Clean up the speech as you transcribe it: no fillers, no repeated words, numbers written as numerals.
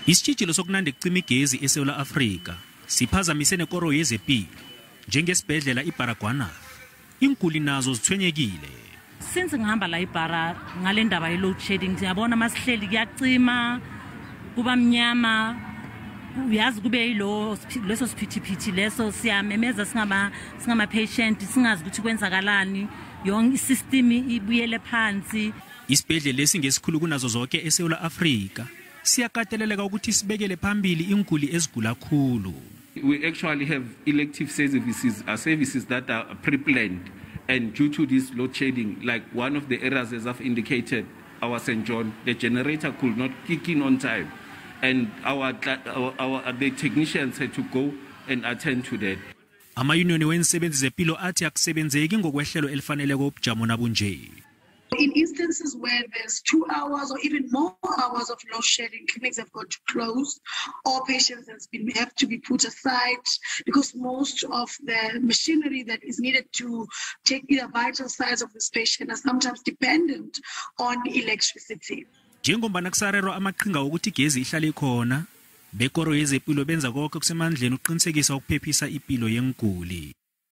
Isitshijilo sokunande kucima igezi eSewula Afrikha siphazamise nekoro yezempilo njengesibhedlela iBaragwanath. Inkuli nazo zithwenyekile. Since ngihamba la iBara ngale ndaba ye load shedding ngiyabona masihleli kuyacima kuba mnyama uyazi kube yilo leso siphithiphithi leso siyamemeza singama patient singazi ukuthi kwenzakalani yonke isystem ibuyele phansi. Isibhedlela lesingesikhulu kunazo zonke eSewula Afrikha siyakateleleka ukuthi sibekele phambili inkuli ezigula kakhulu. We actually have elective services that are pre-planned, and due to this load shedding, like one of the areas as I've indicated, our St. John, the generator could not kick in on time, and the technicians had to go and attend to that. Ama-union wensebenzi zempilo athi akusebenzeki ngokwehlelo elifanele kobujamo nabunje. In instances where there's 2 hours or even more hours of load shedding, clinics have got to close, or patients have to be put aside because most of the machinery that is needed to take the vital signs of this patient are sometimes dependent on electricity. Njengombana kusarerwa amaqhinga ukuthi igezi ihlale khona, bekoro yezempilo benza konke kusemandleni uqinisekisa ukuphephisa impilo yenguli.